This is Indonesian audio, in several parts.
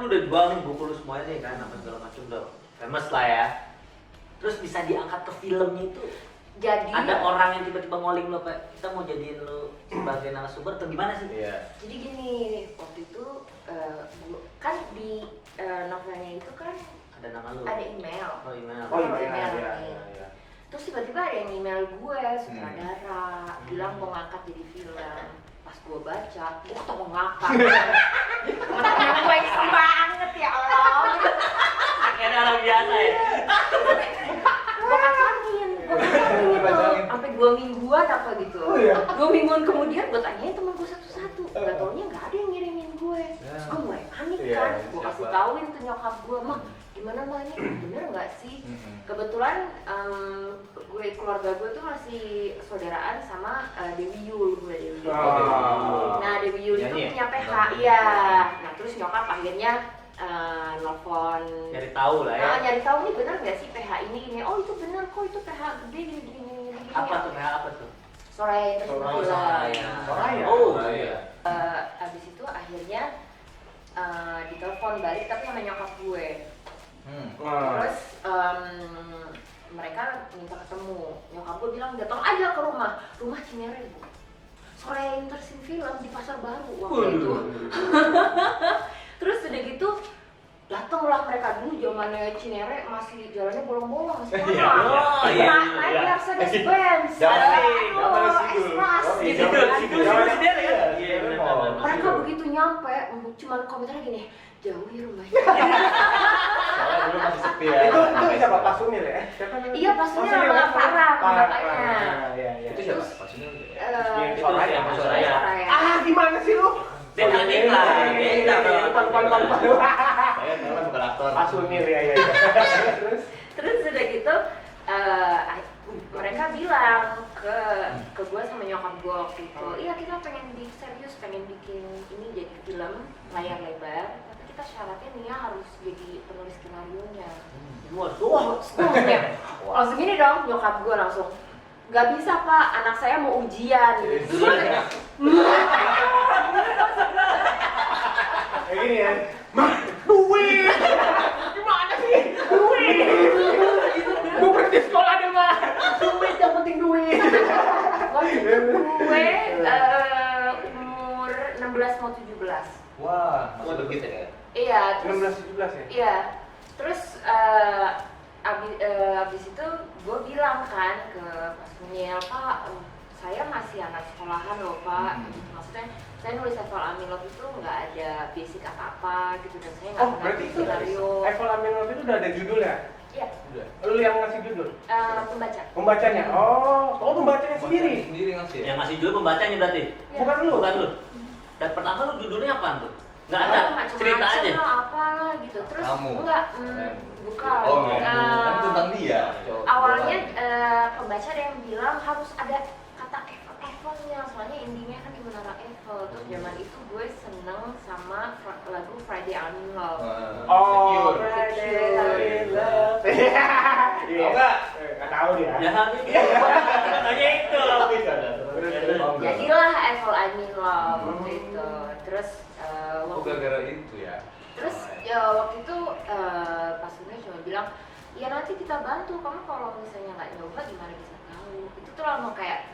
udah jual nih buku lu semuanya nih kan, apa segala macam udah famous lah ya. Terus bisa diangkat ke filmnya itu. Jadi Ada orang yang tiba-tiba ngoling lo kayak kita mau jadiin lo sebagai narasumber atau gimana sih? Iya. Jadi gini, waktu itu kan di novelnya itu kan Ada nama lo. ada email. Oh, email. Oh iya, Email. iya. Terus tiba-tiba ada yang email gue, sutradara, bilang mau ngangkat jadi film. Pas gue baca, gue kata mau ngangkat. Temen gue iseng banget ya Allah. Kayak orang biasa ya. Gue kacangin gitu. Sampai 2 mingguan apa gitu. Oh iya? 2 mingguan kemudian gue tanyain temen gue satu-satu. Gak taunya gak ada yang ngirimin gue. Terus gue mulai panik Iya, kan. Gue siapa? kasih tauin ke nyokap gue, mah gimana mah ini bener gak sih? Kebetulan keluarga gue tuh masih saudaraan sama Dewi Yul, gue Dewi Yul. Nah Dewi Yul itu Nyanyi ya? punya PH, iya. Nah terus nyokap akhirnya nelfon Nyari tahu lah ya. nyari tahu nih bener nggak sih PH ini gini. Oh itu bener kok, itu PH gede gini. Apa tuh? Kayak apa tuh? Soraya Soraya. Soraya. Oh iya. Abis itu akhirnya ditelepon balik tapi sama nyokap gue. Terus mereka minta ketemu. Nyokap gue bilang datang aja ke rumah Cinere bu. Soraya Intersin Film di Pasar Baru waktu itu. Terus udah gitu datanglah mereka dulu zamannya Cinere masih jalannya bolong-bolong masih Oh, iya. naik Mercedes Benz, Zamannya Sidul. S-Class Oh, iya, gitu zamannya kan. Sidul. Sendiri ya? Iya, Mereka begitu nyampe, cuman komentarnya gini, jauh ya rumahnya. Soalnya dulu masih sepi ya. Itu siapa? Pak Sunil ya? Siapa namanya? Iya, Pak Sunil Oh, sama Farah, Farah. bapaknya. Iya. Itu siapa? Pak Sunil. Itu siapa? Soraya. Gimana sih lu? Beda nih lah. Beda dong. Saya memang bukan aktor. Pak Sunil ya. Terus udah gitu, mereka bilang ke gue sama nyokap gue waktu itu, iya kita pengen pengen bikin ini jadi film layar lebar, tapi kita syaratnya Nia harus jadi penulis skenario nya. Waduh. Langsung gini dong, nyokap gue langsung nggak bisa pak, anak saya mau ujian gitu. Kayak gini ya. Mah, duit. Gimana sih? Duit. Gue berhenti sekolah deh, Mah. Duit, yang penting duit. Waktu itu gue umur 16 mau 17. Wah, masih begitu ya? Iya, terus 16-17 ya? iya. Terus abis itu gue bilang kan ke Mas Munyel, Pak, saya masih anak sekolahan loh Pak. Maksudnya saya nulis Eiffel Aminov itu nggak ada basic apa-apa gitu, dan saya nggak Oh, pernah berarti bikin itu skenario. Eiffel Aminov itu udah ada judulnya? Iya, Udah. Lu yang ngasih judul? pembaca. Pembacanya? Oh pembacanya sendiri? Sendiri ngasih ya? Yang masih judul pembacanya berarti? Bukan lu? Bukan lu. Dan pertama lu judulnya apa tuh? Nggak ada, Macam-macam cerita aja. lah, apalah gitu. Terus Kamu. enggak, bukan. Oh, kan tentang dia. Awalnya pembaca ada yang bilang harus ada kata Eiffel-nya, soalnya endingnya kan di Menara Eiffel. Terus zaman itu gue seneng sama lagu Friday I'm in Love. Oh, Secure. Friday Love. Iya. Tahu nggak? Nggak tahu dia. Ya habis. Hanya itu. Jadilah Eiffel I'm in Love waktu itu. Terus Oh, gara-gara itu ya? terus ya waktu itu Pak Surya cuma bilang, ya nanti kita bantu, kamu kalau misalnya nggak nyoba gimana bisa tahu. Itu tuh lama kayak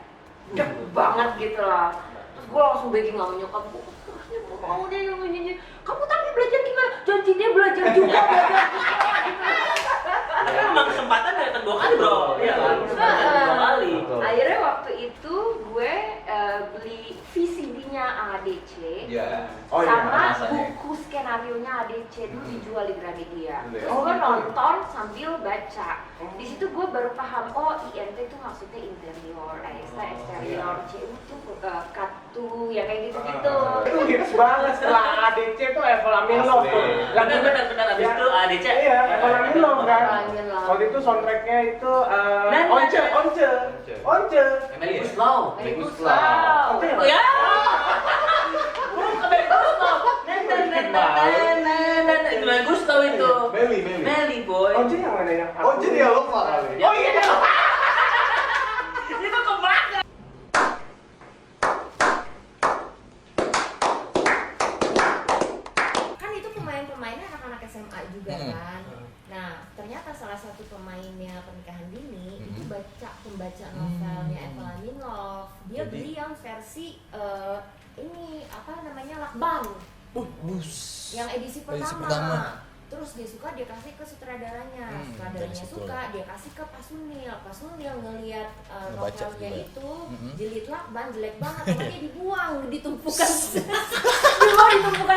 deg banget gitu lah. Terus gue langsung begging sama nyokap gue, mau deh nyanyi. Kamu tapi belajar gimana? Janji dia belajar juga. Tapi memang kesempatan datang 2 kali bro. Iya kan? Kesempatan 2 kali. Akhirnya waktu itu gue beli VCD-nya ADC. Iya. Oh, iya, sama rasanya. buku skenario-nya ADC dulu dijual di Gramedia. Dulu ya? Terus gue nonton sambil baca. Di situ gue baru paham, oh INT itu maksudnya interior, eksterior, C itu katu, ya kayak gitu-gitu. Itu hits banget setelah ADC tuh Eiffel Aminov tuh. Benar abis itu ADC. Iya, Eiffel Aminov kan. Eiffel Aminov. Waktu itu soundtracknya itu Nah, Once. Emily ya? Slow. Very good Bagus lah. slow. Oke. Oh ya. Bukan dari Gustav. Itu dari Gustav itu. Meli. Meli boy. Once yang mana yang? Oh, jadi ya lupa kali. Oh iya. Itu kebakar. Kan itu pemain-pemainnya pemainnya Pernikahan Dini itu pembaca novelnya Eva Laminov. Dia beli yang versi ini apa namanya Lakban. Yang edisi pertama. Terus dia suka, dia kasih ke sutradaranya. Sutradaranya suka, dia kasih ke Pak Sunil. Pak Sunil ngelihat novelnya itu jilid Lakban jelek banget, makanya dibuang di tumpukan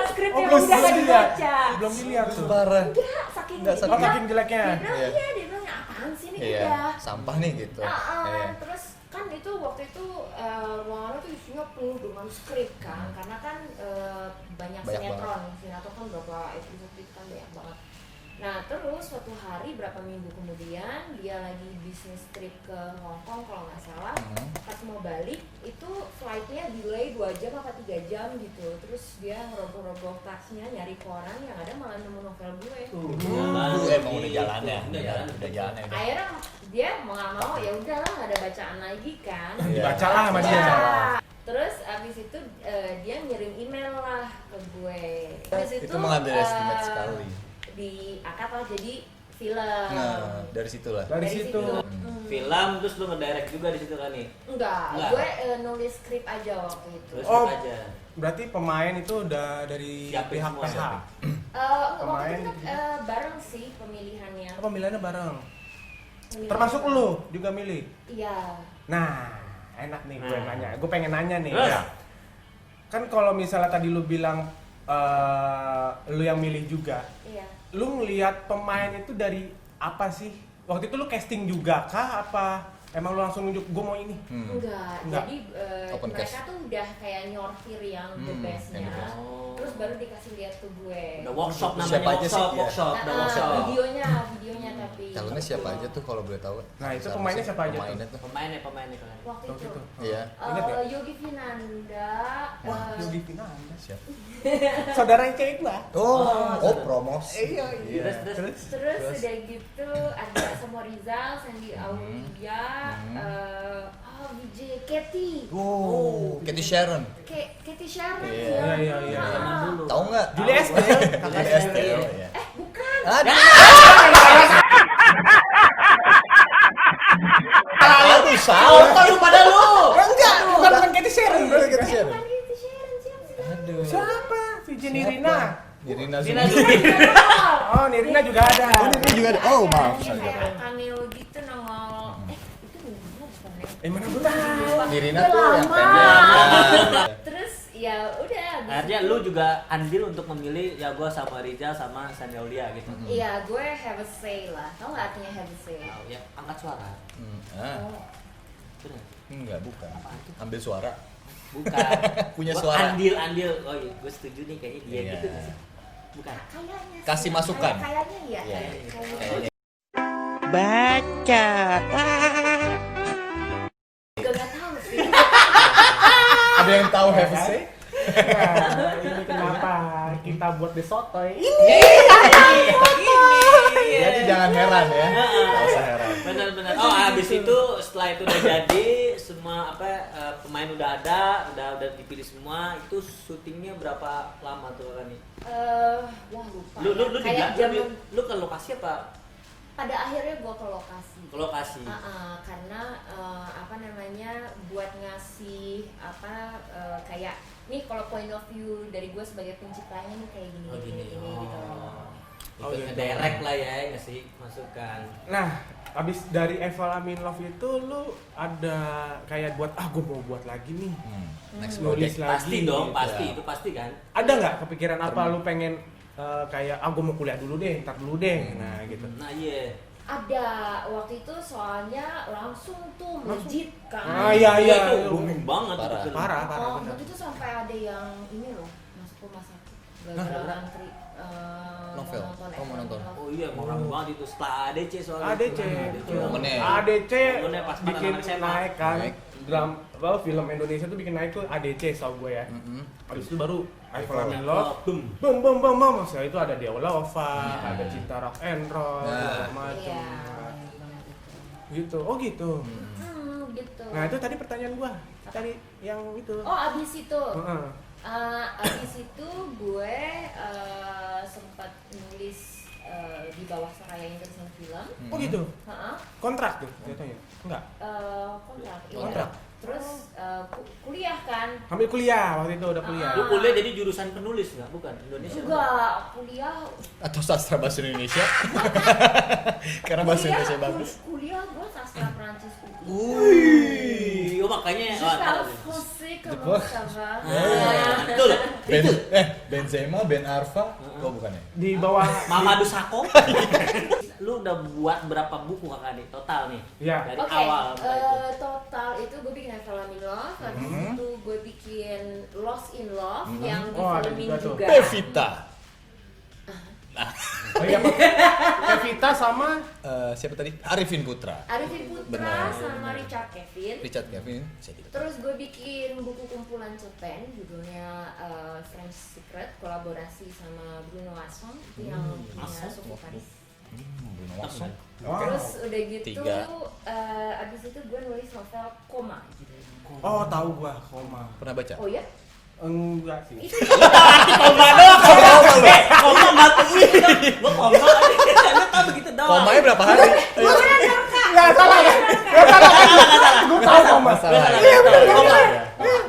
skrip yang udah gak dibaca. Belum dilihat tuh. Parah. Enggak, saking jeleknya. Dia bilang apaan sih ini udah. Sampah nih gitu. Terus kan itu waktu itu ruangannya tuh isinya penuh dengan skrip kan, karena kan banyak sinetron kan berapa episode itu kan banyak banget. Nah terus suatu hari berapa minggu kemudian dia lagi bisnis trip ke Hong Kong kalau nggak salah, pas mau balik itu flightnya delay 2 jam apa 3 jam gitu. Terus dia ngerogoh-rogoh tasnya nyari koran, yang ada malah nemu novel gue. Emang udah jalannya. Akhirnya dia mau nggak mau ya udahlah, nggak ada bacaan lagi kan. Dibaca lah sama dia. Terus abis itu dia ngirim email lah ke gue. Abis Itu mengunderestimate sekali. Diangkat lah jadi film. Nah, dari situlah. Dari situ. Film terus lu ngedirect juga di situ kan nih? Enggak. Gue nulis skrip aja waktu itu. Terus aja. Berarti pemain itu udah dari Siapin pihak semua, PH. Waktu itu bareng sih pemilihannya. Pemilihannya bareng. Termasuk lu juga milih? Iya. Nah, enak nih gue nanya. Gue pengen nanya nih. Terus? Ya. Kan kalau misalnya tadi lu bilang lu yang milih juga. Iya. Lu ngelihat pemain itu dari apa sih? Waktu itu lu casting juga kah? Apa emang lu langsung nunjuk gue mau ini? Enggak. Jadi mereka tuh udah kayak nyortir yang the bestnya. Terus baru dikasih lihat ke gue. Udah workshop namanya, Siapa aja sih? workshop. Videonya tapi. Calonnya siapa aja tuh kalau boleh tahu? Nah, itu pemainnya siapa aja tuh? Pemainnya tuh. Pemainnya kan. Waktu itu. Iya. Ingat ya? Yogi Finanda. Wah, Yogi Finanda. Siapa? Saudara yang cewek gua. Oh, promosi. Iya. Terus udah gitu ada sama Rizal, Sandy Aulia, VJ Katy. Katy Sharon. Katy Sharon. Iya. Tahu nggak? Julia Estelle. Julia Estelle. Iya. Bukan. Aduh, salah. Kok lu pada lu? Enggak, bukan Katy Sharon. Katy Sharon. Katy Sharon siapa sih? Aduh. Siapa? Vijay Nirina. Nirina Nirina Zubir. Oh, Nirina juga ada. Nirina juga ada. Oh, maaf. Kayak cameo gitu nongol. Itu Nirina bukan ya? Mana gue tahu. Nirina Udah tuh yang lama. pendek. Terus ya udah. abis Akhirnya itu- lu juga andil untuk memilih ya gua sama Rizal sama Sandy Aulia gitu. Iya, gue have a say lah. Tau nggak artinya have a say? Tahu ya, angkat suara. Oh. Bener. Enggak, bukan. Ambil suara. Bukan. Punya suara. Andil. Oh iya, gue setuju nih kayaknya dia Iya. gitu nggak sih? Bukan. Kayaknya sih. Kasih masukan. Kayaknya iya. Iya. Kayaknya. Baca. Juga nggak tahu sih. Ada yang tahu have a say? Nah, ini kenapa kita buat di sotoy? Jadi jangan heran ya. Enggak usah heran. Benar-benar. Oh, habis itu setelah itu udah jadi semua pemain udah ada, udah dipilih semua. Itu syutingnya berapa lama tuh kan nih? Wah lupa. Lu Kayak zaman lu ke lokasi apa? pada akhirnya gue ke lokasi. Ke lokasi. Karena apa namanya buat ngasih kayak nih kalau point of view dari gue sebagai penciptanya nih kayak gini gitu loh. Ikut gitu. ngedirect lah ya, ngasih masukan. Nah, abis dari Eva Laminov itu lu ada kayak buat gue mau buat lagi nih. Next Nulis project. lagi. Pasti dong, gitu. pasti Ya. itu pasti kan. Ada nggak kepikiran apa lu pengen kayak gue mau kuliah dulu deh, ntar dulu deh. Nah, gitu. Nah, iya. Ada waktu itu soalnya langsung tuh melejit kan. Iya. Itu booming banget Parah. itu. Parah bener. Waktu itu sampai ada yang ini loh masuk rumah sakit gara-gara antri Novel. Mau nonton. Oh iya, mau rame banget itu setelah ADC soalnya. ADC. Momennya. ADC Momennya pas bikin anak-anak SMA. naik kan. Naik. Film Indonesia tuh bikin naik tuh ADC tau gue ya. Habis itu baru Eva Laminov. Boom. Bum. Setelah itu ada Deola Ova, ada Cinta Rock and Roll, segala macem. Iya. Gitu. Oh gitu. Gitu. Nah itu tadi pertanyaan gua. Tadi yang itu. Oh abis itu. Heeh. Abis itu gue sempat nulis di bawah Soraya Entertainment Film. Oh gitu. Heeh. Kontrak tuh jatuhnya? Enggak. Kontrak. Iya. Kontrak. Terus kuliah kan? Ambil kuliah waktu itu udah kuliah. Lu kuliah jadi jurusan penulis nggak? Bukan Indonesia. Enggak, kuliah. Atau sastra bahasa Indonesia? Karena bahasa Indonesia bagus. Kuliah gua sastra Prancis. Wih, oh makanya. Je parle français comment ça va? Betul. Ben, Itu. Benzema, Ben Arfa, oh bukan ya? Di bawah Mamadou Sakho. Lu udah buat berapa buku kakak nih total nih? Iya. Dari Oke, awal sampai itu. total itu gue bikin I Fell in Love, habis itu gue bikin Lost in Love yang Oh, ada difilmin juga tuh. juga. Pevita. Oh iya, Evita sama Siapa tadi? Arifin Putra. Arifin Putra Benar. sama Richard Kevin. Richard Kevin. Saya tidak. Terus gue bikin buku kumpulan cerpen judulnya French Secret, kolaborasi sama Bruno Asson itu yang punya Asson? suku Paris. Bruno Watson. Wow. Terus udah gitu, 3. abis itu gue nulis novel Koma. Oh, tahu gua koma. Pernah baca? Oh ya? Enggak sih. Itu Koma doang. Koma batu ini. Gua koma. Lu tahu begitu doang. Komanya berapa hari? Enggak salah ya. Enggak salah. Gua tahu koma. Masalah. Iya benar Koma.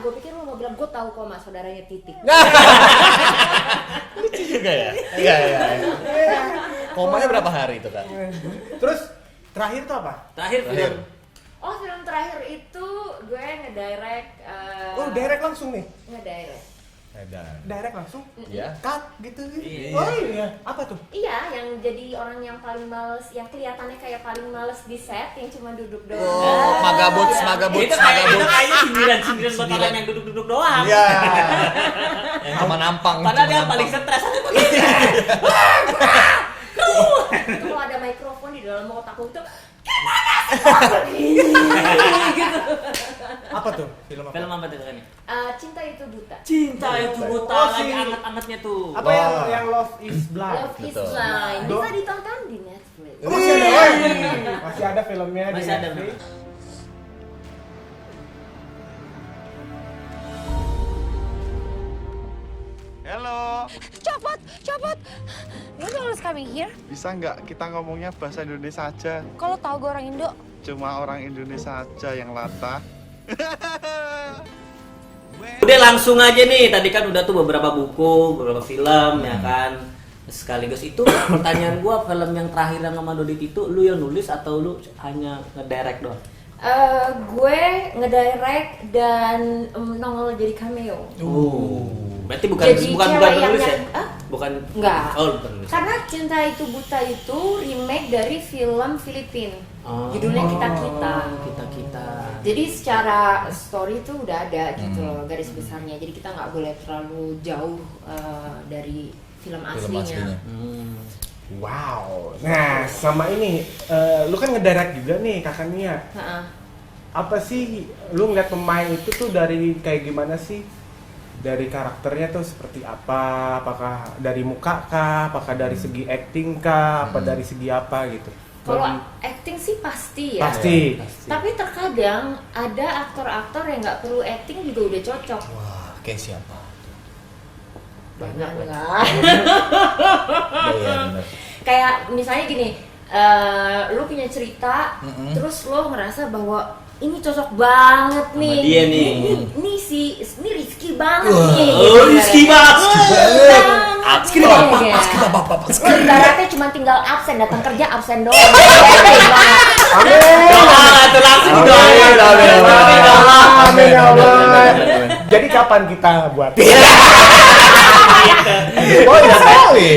gue pikir lu mau bilang gue tahu Koma, saudaranya Titik. Lucu juga ya? Iya, iya. Komanya berapa hari itu, Kak? Terus terakhir tuh apa? Terakhir film. Oh, film terakhir itu gue ngedirect. Oh, direct langsung nih. Ngedirect. Edan. Direct langsung. Iya. Cut gitu. Iya. Oh iya. Apa tuh? Iya, yang jadi orang yang paling males, yang kelihatannya kayak paling males di set, yang cuma duduk doang. Oh, magabots, magabots, Itu kayaknya magabots. sindiran-sindiran buat orang yang duduk-duduk doang. Iya. Yang cuma nampang. Padahal cuma dia nampang. paling stres aja begini. Itu kalau ada mikrofon di dalam otakku itu gimana sih? Gitu. Apa tuh? Film apa? Film apa tuh kan? Cinta itu buta. Cinta itu buta Oh, lagi si- anget-angetnya tuh. Apa Wah. yang Love is Blind? Love is Betul. Blind. Do- Bisa ditonton di Netflix. Oh, masih ada lagi. Masih ada filmnya di Masih ada, Netflix. Hello, Copot, copot. You know what's coming here? bisa nggak kita ngomongnya bahasa Indonesia aja? Kalau tahu gue orang Indo. Cuma orang Indonesia aja yang latah. Udah langsung aja nih, tadi kan udah tuh beberapa buku, beberapa film ya kan. Sekaligus itu pertanyaan gua, film yang terakhir yang sama Dodit itu lu yang nulis atau lu hanya ngedirect doang? Gue ngedirect dan nongol jadi cameo. Berarti bukan Jadi bukan cewek yang penulis ya? nyanyi- Hah? Bukan. Enggak. Oh, bukan penulis. Karena Cinta Itu Buta itu remake dari film Filipina. Oh. Judulnya Kita-Kita. Kita. Jadi secara story itu udah ada gitu loh garis besarnya. Jadi kita nggak boleh terlalu jauh dari film Film aslinya. aslinya. Wow. Nah, sama ini, lu kan ngedirect juga nih kakak Nia. Ha-ha. Apa sih lu ngeliat pemain itu tuh dari kayak gimana sih? Dari karakternya tuh seperti apa? Apakah dari muka kah? Apakah dari segi acting kah? Apa dari segi apa gitu? Kalau Bagi- acting sih pasti ya. pasti. Tapi terkadang ada aktor-aktor yang nggak perlu acting juga udah cocok. Wah, kayak siapa? Banyak lah. Enggak. Iya, benar. Kayak misalnya gini, lu punya cerita, Mm-mm. terus lo ngerasa bahwa ini cocok banget nih. dia nih. Ini Rizky banget Wah. nih. Oh, Rizky banget. Rizky Bapak, banget. bapak. Lo ibaratnya cuma tinggal absen, datang kerja absen doang. Amin. Doa tuh langsung doain. Amin ya Allah. Jadi kapan kita buat? Oh, iya sekali.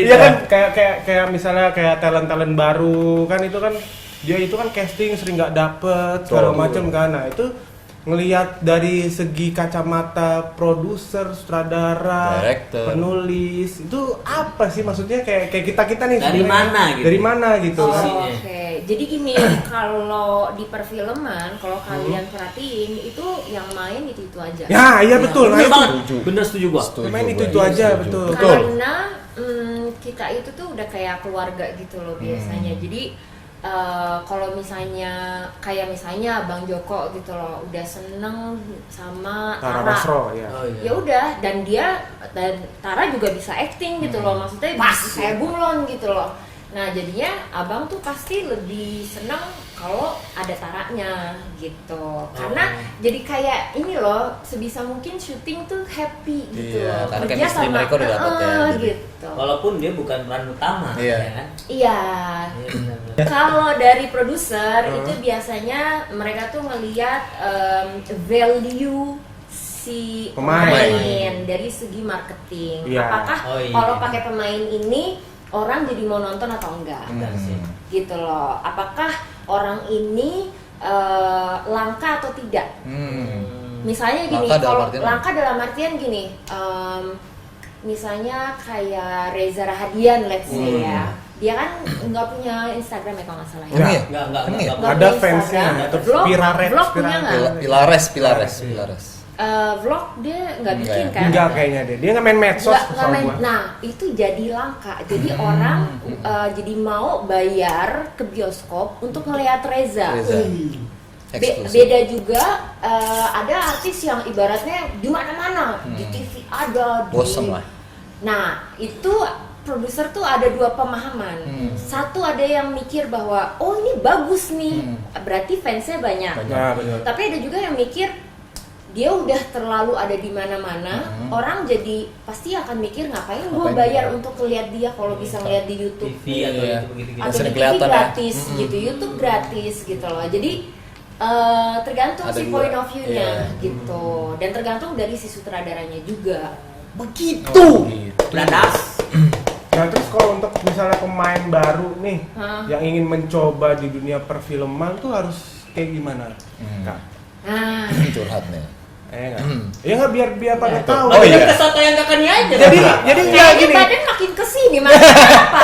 Iya kan kayak misalnya kayak talent baru kan itu kan dia itu kan casting sering nggak dapet segala Betul. macam kan. Nah itu ngelihat dari segi kacamata produser, sutradara, Director. penulis itu apa sih maksudnya kayak kita nih Dari sebenarnya. mana gitu? Dari mana gitu? Oh, Sisinya. oke. Jadi gini, kalau di perfilman, kalau kalian perhatiin itu yang main itu aja. Ya iya betul. Bener Nah, banget. Setuju. Bener setuju gua. Setuju Main gua. itu Iya, aja, setuju. betul. Karena kita itu tuh udah kayak keluarga gitu loh biasanya. Jadi kalau misalnya kayak misalnya Bang Joko gitu loh, udah seneng sama Tara Tara. Basro ya. Oh Ya iya. udah, dan Tara juga bisa acting gitu loh, maksudnya bisa kayak bunglon gitu loh. Nah jadinya abang tuh pasti lebih seneng kalau ada Taranya gitu, karena jadi kayak ini loh, sebisa mungkin syuting tuh happy gitu Iya, loh, karena kerja chemistry mereka udah dapet ya, jadi. gitu. Walaupun dia bukan peran utama, Iya. ya kan? Iya. Iya, benar-benar. Kalau dari produser itu biasanya mereka tuh ngelihat value si pemain dari segi marketing. Iya. Apakah Oh, iya. kalau pakai pemain ini orang jadi mau nonton atau enggak? Benar sih. Gitu loh. Apakah orang ini langka atau tidak? Misalnya gini, Langka dalam kalau artian langka dalam artian gini, misalnya kayak Reza Rahadian, let's say ya, dia kan nggak punya Instagram ya kalau nggak salah ya. Emang ya? Enggak, Emang ya? Nggak Ada punya fansnya, Instagram. itu Vlog Piraret, punya nggak? Pilares. Vlog dia nggak bikin Enggak ya? kan? Enggak kayaknya deh. Dia nggak main medsos Nggak sama main. gua. Nah itu jadi langka. Jadi orang jadi mau bayar ke bioskop untuk ngelihat Reza. Reza. Eksklusif. Beda juga ada artis yang ibaratnya di mana-mana, di TV ada, Bosen lah. Nah itu produser tuh ada dua pemahaman. Satu ada yang mikir bahwa oh ini bagus nih, berarti fansnya banyak. Nah, benar. Tapi ada juga yang mikir dia udah terlalu ada di mana-mana, orang jadi pasti akan mikir ngapain gua bayar untuk lihat dia kalau bisa ngeliat di YouTube. TV atau Iya. itu begitu-gitu. Atau Sering di TV kelihatan ya. gratis gitu, YouTube gratis gitu loh. Jadi tergantung Ada si dua. point of view-nya Iya. gitu, dan tergantung dari si sutradaranya juga. Begitu. Dadas. Nah terus kalau untuk misalnya pemain baru nih Hah? yang ingin mencoba di dunia perfilman tuh harus kayak gimana? Kak? Nah, Curhat nih. Enggak. Ya nggak biar pada Itu. tahu. Oh, Kan iya. ke soto yang kakaknya aja. Jadi Kak. ya kayaknya gini. badan makin kesini, makin apa?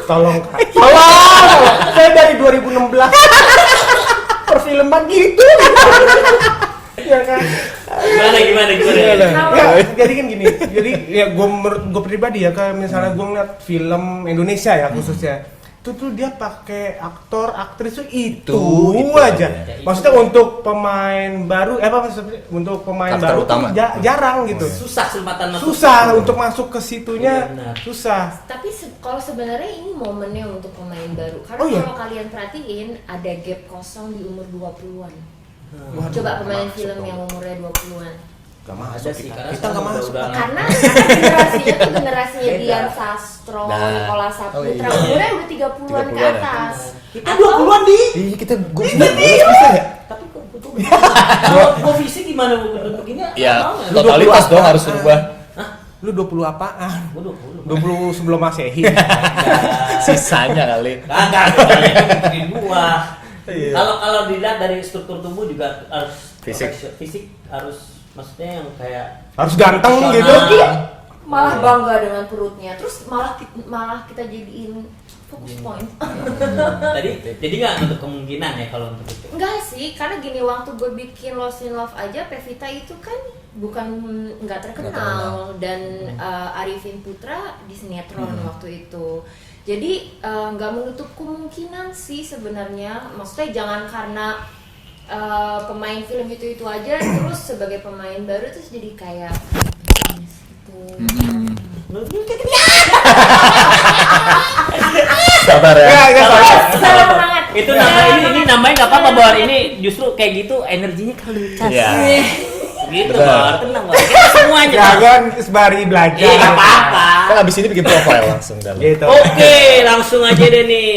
Tolong Kak. Tolong. Saya dari 2016 perfilman gitu. Ya kan? Gimana? Ya, jadi kan gini. Jadi ya menurut gue pribadi ya kayak misalnya gue ngeliat film Indonesia ya khususnya. Itu tuh dia pakai aktor aktris tuh itu aja. Maksudnya untuk pemain baru maksudnya untuk pemain Karakter baru utama. tuh jarang gitu. Susah kesempatan masuk. Susah untuk masuk ke situnya. Iya, benar. Susah. Tapi kalau sebenarnya ini momennya untuk pemain baru. Karena Oh, iya? kalau kalian perhatiin ada gap kosong di umur 20-an. Waduh, Coba pemain masuk film dong. yang umurnya 20-an. Gak Ada masuk sih, kita. karena Kita nggak sekarang masuk. udah- Karena generasinya tuh generasinya Beda. Dian Sastro, Nah. Nicholas Oh, Saputra, iya. umurnya udah 30-an ke 30-an ya. atas. Kita 20-an di. Ih, kita gue bisa ya? Tapi kok butuh. Kalau gua fisik gimana bentuk begini? Ya, mau nggak? totalitas dong harus berubah. Lu 20 apaan? Gua 20. 20 sebelum Masehi. Sisanya kali. Kagak, bikin gua. Kalau dilihat dari struktur tubuh juga harus Fisik. fisik harus maksudnya yang kayak Harus ganteng profesional. gitu. Dia malah bangga dengan perutnya, terus malah kita jadiin fokus point. Jadi nggak untuk kemungkinan ya kalau untuk itu. Enggak sih, karena gini, waktu gue bikin Lost in Love aja, Pevita itu kan nggak terkenal, dan Arifin Putra di sinetron waktu itu. Jadi nggak menutup kemungkinan sih sebenarnya. Maksudnya jangan karena pemain film itu aja terus sebagai pemain baru terus jadi kayak gitu. Sabar ya. Enggak, Salah banget. Itu ini namanya nggak apa-apa Bor, ini justru kayak gitu energinya kelucas. Iya. Gitu Benar. Bor, tenang Bor. Kita semuanya. Jangan sembari belajar. Iya nggak apa-apa. Kan abis ini bikin profile langsung dalam. Gitu. Oke, langsung aja deh nih.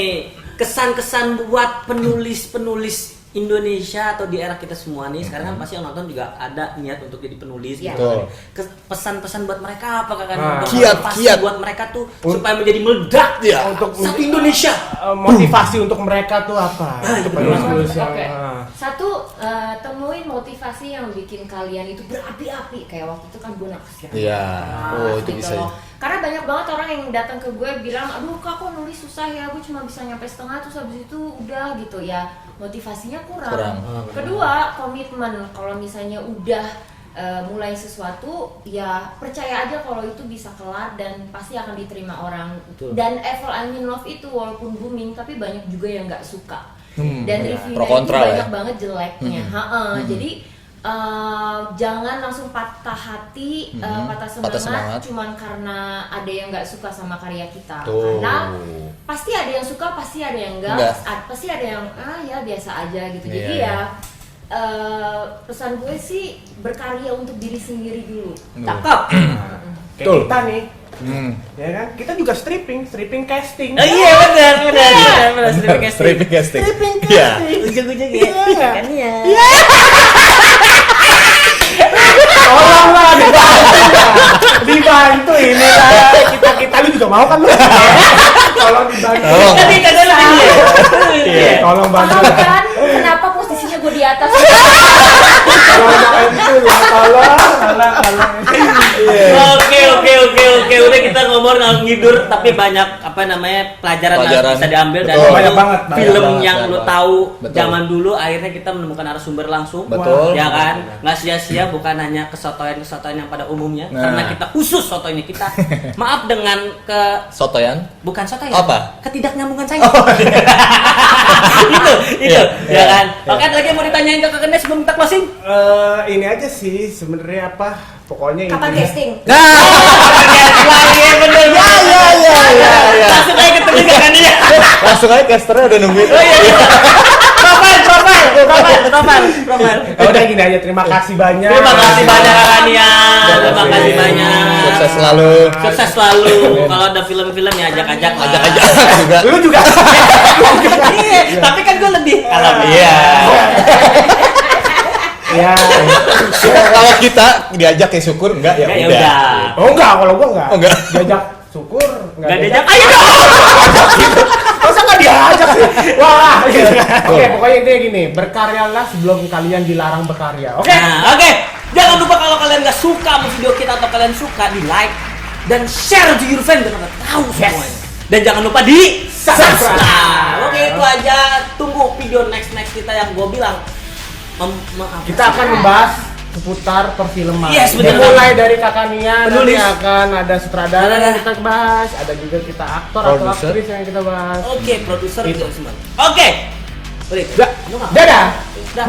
Kesan-kesan buat penulis-penulis Indonesia atau di era kita semua nih. Sekarang kan pasti yang nonton juga ada niat untuk jadi penulis Iya. gitu. Betul. Pesan-pesan buat mereka apa kan? Nah. Untuk Kiat, motivasi kiat. buat mereka tuh supaya menjadi meledak Ya. Untuk satu Indonesia. motivasi untuk mereka tuh apa? Untuk penulis-penulis yang Oke. ah. Satu, temuin motivasi yang bikin kalian itu berapi-api. Kayak waktu itu kan gue naksir. Iya. Oh, itu gitu bisa loh. ya. Karena banyak banget orang yang datang ke gue bilang, aduh kak kok nulis susah ya, gue cuma bisa nyampe setengah terus habis itu udah gitu ya. Motivasinya kurang. Kurang. Kedua, komitmen. Kalau misalnya udah mulai sesuatu, ya percaya aja kalau itu bisa kelar dan pasti akan diterima orang. Betul. Dan Evil I'm in Love itu walaupun booming tapi banyak juga yang nggak suka. Dan Pro reviewnya itu kontra lah ya. banyak banget jeleknya. Jadi jangan langsung patah hati, patah semangat cuman karena ada yang nggak suka sama karya kita. Tuh. Karena pasti ada yang suka, pasti ada yang enggak. Pasti ada yang ya biasa aja gitu. Jadi Iya. pesan gue sih berkarya untuk diri sendiri dulu. Cakep. Kayak Betul. kita nih, ya kan? Kita juga stripping casting. Oh iya benar. Stripping casting. Stripping Iya. casting. Ujung-ujung ya. Iya. Kan ya. Tolonglah dibantu ini lah. Kita lu juga mau kan lu? Tolong dibantu. Tolong. Tadi kagak lebih ya. Iya. Tolong bantu. Paham kan kenapa posisinya gue di atas? Tolong bantu ya, tolong. Oke. Udah kita ngomong ngalor ngidur tapi banyak apa namanya pelajaran yang Pelajaran. bisa diambil dari Betul. Banyak banget, film banget, yang banyak lo banget. tahu Betul. zaman dulu akhirnya kita menemukan narasumber langsung. Betul. Ya kan? Nggak sia-sia bukan hanya kesotoyan yang pada umumnya Nah. karena kita khusus sotoynya kita. Maaf dengan Sotoyan. bukan sotoy Apa? ketidaknyambungan saya. itu Iya, ya iya, kan. iya. Oke, ada lagi yang mau ditanyain ke Kak Kenes sebelum kita closing? Ini aja sih sebenarnya apa? Pokoknya Kapan intinya- casting? Iya bener. Ya. Langsung aja ketemu kan dia. Langsung aja casternya udah nungguin. Oh iya. Profil. Ya udah gini aja, terima kasih banyak. Terima kasih banyak Rania. Terima kasih banyak. Sukses selalu. Sukses selalu. Kalau ada film-film ya ajak-ajak lah. Ajak-ajak juga. Lu juga. Iya, tapi kan gue lebih kalem. Iya. Ya. Kalau kita diajak ya syukur, enggak ya Ya udah. udah. Oh enggak, kalau gua enggak. Oh, enggak. Diajak syukur, Gak diajak. Ayo dong. Masa nggak diajak sih? Wah, gitu. Oke, pokoknya intinya gini, berkaryalah sebelum kalian dilarang berkarya. Oke? Nah, oke. Jangan lupa kalau kalian gak suka sama video kita atau kalian suka di like dan share to your friend biar mereka tahu semuanya. Dan jangan lupa di subscribe. Oke, itu aja. Tunggu video next kita yang gue bilang. Kita akan membahas seputar perfilman. Yes, bener. Mulai dari Kakak Nia, Penulis. nanti akan ada sutradara Ada. yang kita bahas, ada juga kita aktor atau Produser. aktris yang kita bahas. Oke, produser Itu. itu semua. Oke. Boleh. Dadah. Dah.